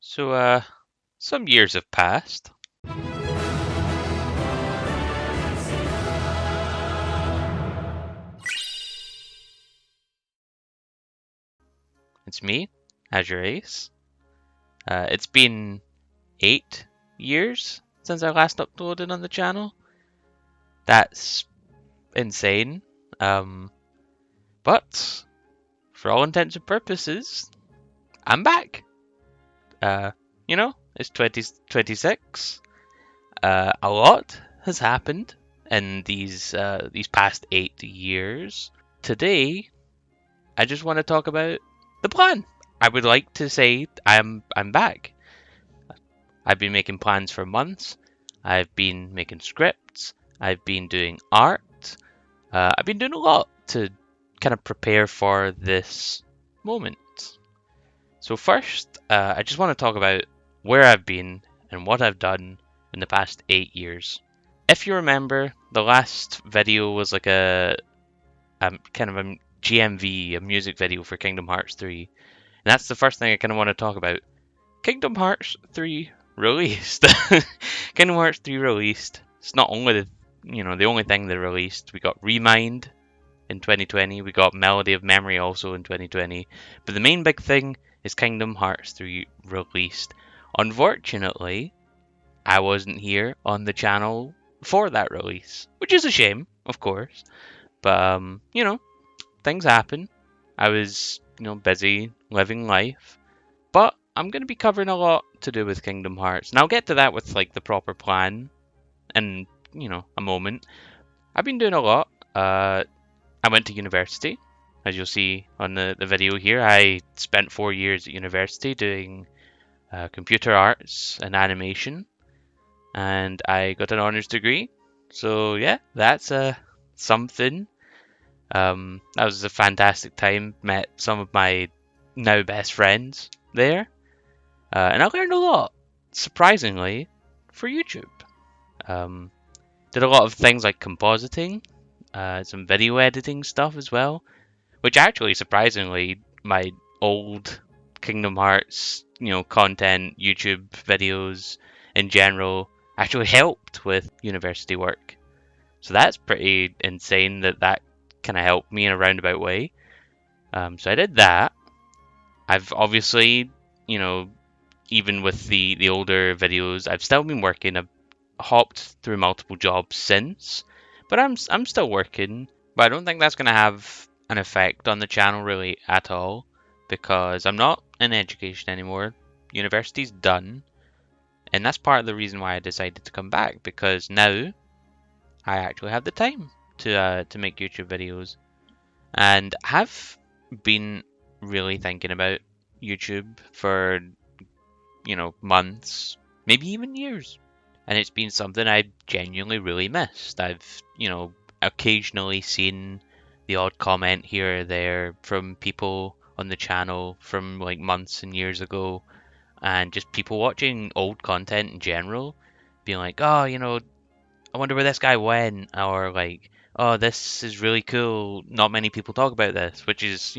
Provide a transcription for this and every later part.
Some years have passed. It's me, AzureAce. It's been 8 years since I last uploaded on the channel. That's insane. But for all intents and purposes, I'm back. Uh, it's 2026. A lot has happened in these past 8 years. Today, I just want to talk about the plan. I would like to say I'm back. I've been making plans for months. I've been making scripts. I've been doing art. I've been doing a lot to kind of prepare for this moment. So first, I just want to talk about where I've been and what I've done in the past 8 years. If you remember, the last video was like a kind of a GMV, a music video for Kingdom Hearts 3. And that's the first thing I kind of want to talk about. Kingdom Hearts 3 released. Kingdom Hearts 3 released. It's not only the only thing they released. We got Remind in 2020. We got Melody of Memory also in 2020. But the main big thing is Kingdom Hearts 3 released. Unfortunately, I wasn't here on the channel for that release, which is a shame, of course. But things happen. I was busy living life. But I'm going to be covering a lot to do with Kingdom Hearts. And I'll get to that with like the proper plan in, a moment. I've been doing a lot. I went to university. As you'll see on the video here, I spent 4 years at university doing computer arts and animation. And I got an honours degree. So yeah, that's something. That was a fantastic time. Met some of my now best friends there. And I learned a lot, surprisingly, for YouTube. Did a lot of things like compositing, some video editing stuff as well, which actually, surprisingly, my old Kingdom Hearts, content, YouTube videos in general, actually helped with university work. So that's pretty insane that kind of helped me in a roundabout way. So I did that. I've obviously, even with the older videos, I've still been working. I've hopped through multiple jobs since, but I'm still working. But I don't think that's going to have an effect on the channel really at all, because I'm not in education anymore. University's done, and that's part of the reason why I decided to come back, because now I actually have the time to make YouTube videos, and have been really thinking about YouTube for months, maybe even years. And it's been something I genuinely really missed. I've, occasionally seen the odd comment here or there from people on the channel from like months and years ago, and just people watching old content in general, being like, oh, I wonder where this guy went, or like, oh, this is really cool. Not many people talk about this, which is,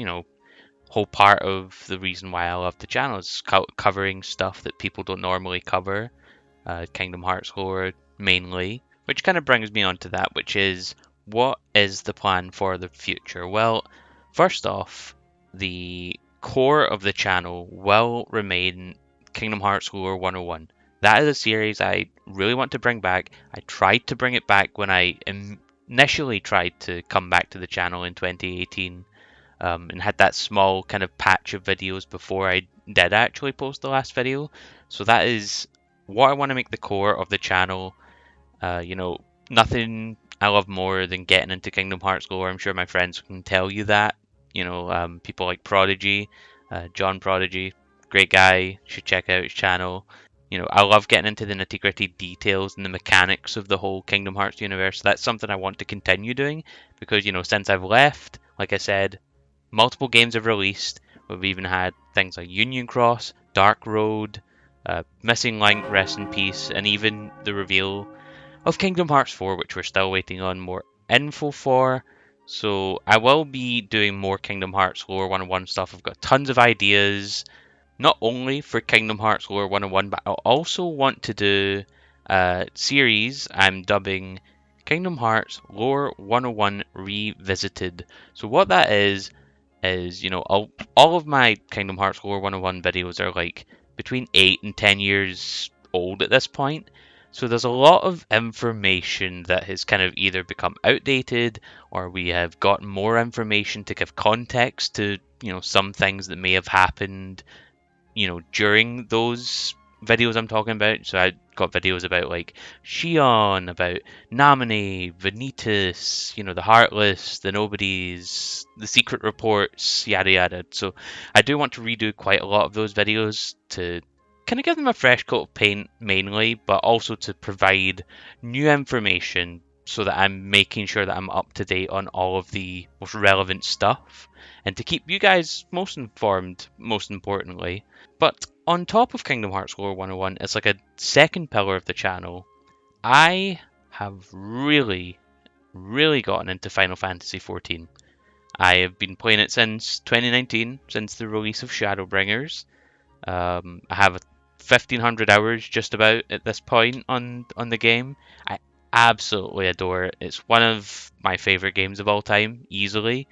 whole part of the reason why I love the channel is covering stuff that people don't normally cover, Kingdom Hearts lore mainly, which kind of brings me on to that, which is, what is the plan for the future? Well, first off, the core of the channel will remain Kingdom Hearts Lore 101. That is a series I really want to bring back. I tried to bring it back when I initially tried to come back to the channel in 2018. And had that small kind of patch of videos before I did actually post the last video. So that is what I want to make the core of the channel. Nothing I love more than getting into Kingdom Hearts lore. I'm sure my friends can tell you that. People like Prodigy, John Prodigy, great guy, should check out his channel. I love getting into the nitty-gritty details and the mechanics of the whole Kingdom Hearts universe. That's something I want to continue doing, because, since I've left, like I said, multiple games have released. We've even had things like Union Cross, Dark Road, Missing Link, Rest in Peace, and even the reveal of Kingdom Hearts 4, which we're still waiting on more info for. So I will be doing more Kingdom Hearts lore 101 stuff. I've got tons of ideas. not only for Kingdom Hearts Lore 101, but I also want to do a series I'm dubbing Kingdom Hearts Lore 101 Revisited. So what that is, all of my Kingdom Hearts Lore 101 videos are like between 8 and 10 years old at this point. So there's a lot of information that has kind of either become outdated or we have gotten more information to give context to, some things that may have happened during those videos I'm talking about. So I got videos about like Shion, about Namine, Vanitas, the Heartless, the Nobodies, the Secret Reports, yada yada. So I do want to redo quite a lot of those videos to kind of give them a fresh coat of paint mainly, but also to provide new information so that I'm making sure that I'm up to date on all of the most relevant stuff and to keep you guys most informed, most importantly. But on top of Kingdom Hearts Lore 101, it's like a second pillar of the channel. I have really, really gotten into Final Fantasy XIV. I have been playing it since 2019, since the release of Shadowbringers. I have 1,500 hours just about at this point on the game. I absolutely adore it. It's one of my favorite games of all time, easily.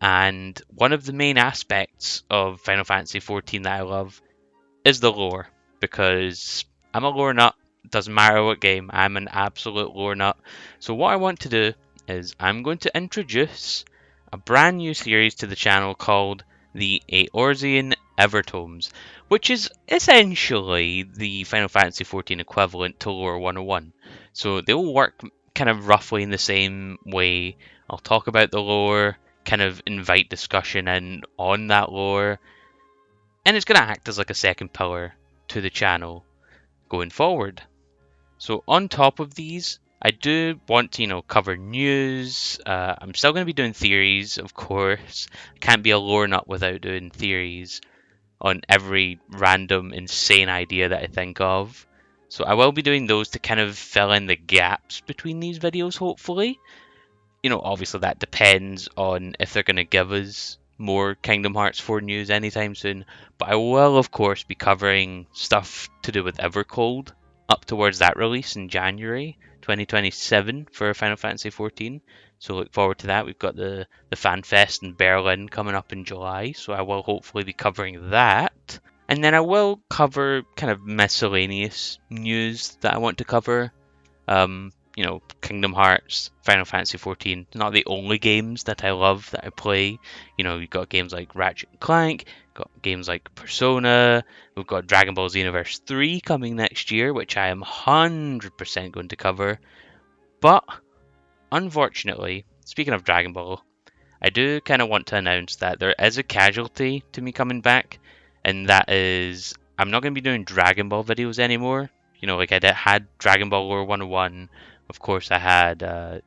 And one of the main aspects of Final Fantasy XIV that I love is the lore, because I'm a lore nut. Doesn't matter what game, I'm an absolute lore nut. So what I want to do is I'm going to introduce a brand new series to the channel called the Eorzean Evertomes, which is essentially the Final Fantasy XIV equivalent to Lore 101. So they will work kind of roughly in the same way. I'll talk about the lore, kind of invite discussion in on that lore, and it's going to act as like a second pillar to the channel going forward. So on top of these, I do want to, cover news. I'm still going to be doing theories, of course. I can't be a lore nut without doing theories on every random insane idea that I think of. So I will be doing those to kind of fill in the gaps between these videos, hopefully. Obviously that depends on if they're going to give us more Kingdom Hearts 4 news anytime soon. But I will, of course, be covering stuff to do with Evercold up towards that release in January 2027 for Final Fantasy 14. So look forward to that. We've got the Fan Fest in Berlin coming up in July, so I will hopefully be covering that. And then I will cover kind of miscellaneous news that I want to cover. Kingdom Hearts, Final Fantasy XIV, not the only games that I love that I play. You've got games like Ratchet and Clank, got games like Persona, we've got Dragon Ball Xenoverse 3 coming next year, which I am 100% going to cover. But, unfortunately, speaking of Dragon Ball, I do kind of want to announce that there is a casualty to me coming back, and that is I'm not going to be doing Dragon Ball videos anymore. Like I had Dragon Ball Lore 101. Of course, I had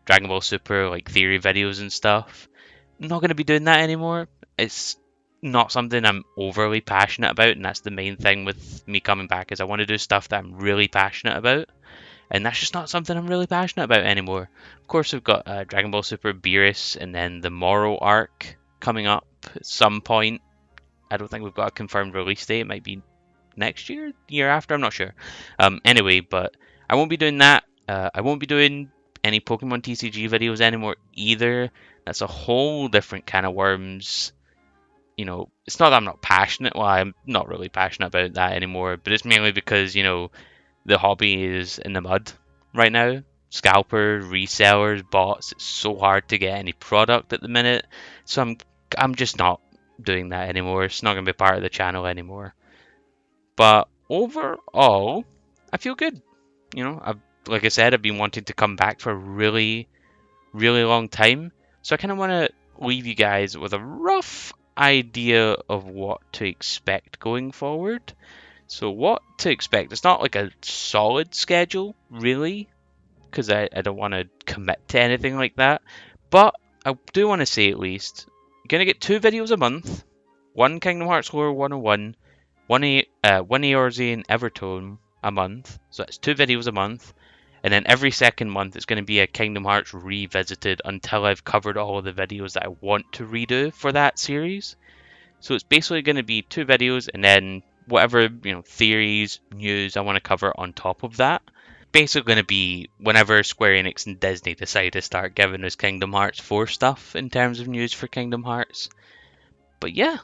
Dragon Ball Super, like theory videos and stuff. I'm not going to be doing that anymore. It's not something I'm overly passionate about, and that's the main thing with me coming back is I want to do stuff that I'm really passionate about, and that's just not something I'm really passionate about anymore. Of course, we've got Dragon Ball Super Beerus, and then the Morrow arc coming up at some point. I don't think we've got a confirmed release date. It might be next year, the year after, I'm not sure. Anyway, but I won't be doing that. I won't be doing any Pokemon TCG videos anymore either. That's a whole different kind of worms. It's not that I'm not passionate. Well, I'm not really passionate about that anymore, but it's mainly because, the hobby is in the mud right now. Scalpers, resellers, bots, it's so hard to get any product at the minute. So I'm just not doing that anymore. It's not going to be part of the channel anymore. But overall, I feel good. Like I said, I've been wanting to come back for a really, really long time. So I kind of want to leave you guys with a rough idea of what to expect going forward. So what to expect? It's not like a solid schedule, really, because I don't want to commit to anything like that. But I do want to say at least, you're going to get 2 videos a month. One Kingdom Hearts Lore 101, one Eorzean Evertome a month. So that's 2 videos a month. And then every second month it's going to be a Kingdom Hearts Revisited until I've covered all of the videos that I want to redo for that series. So it's basically going to be 2 videos and then whatever, theories, news I want to cover on top of that. Basically going to be whenever Square Enix and Disney decide to start giving us Kingdom Hearts 4 stuff in terms of news for Kingdom Hearts. But yeah,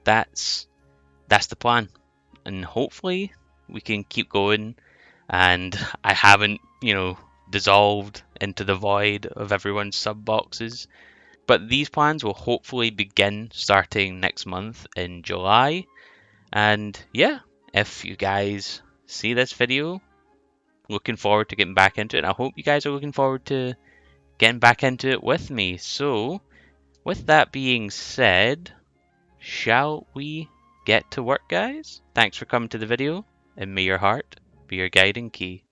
that's the plan. And hopefully we can keep going, and I haven't, dissolved into the void of everyone's sub boxes. But these plans will hopefully begin starting next month in July. And yeah, if you guys see this video, looking forward to getting back into it. And I hope you guys are looking forward to getting back into it with me. So, with that being said, shall we get to work, guys? Thanks for coming to the video, and may your heart be your guiding key.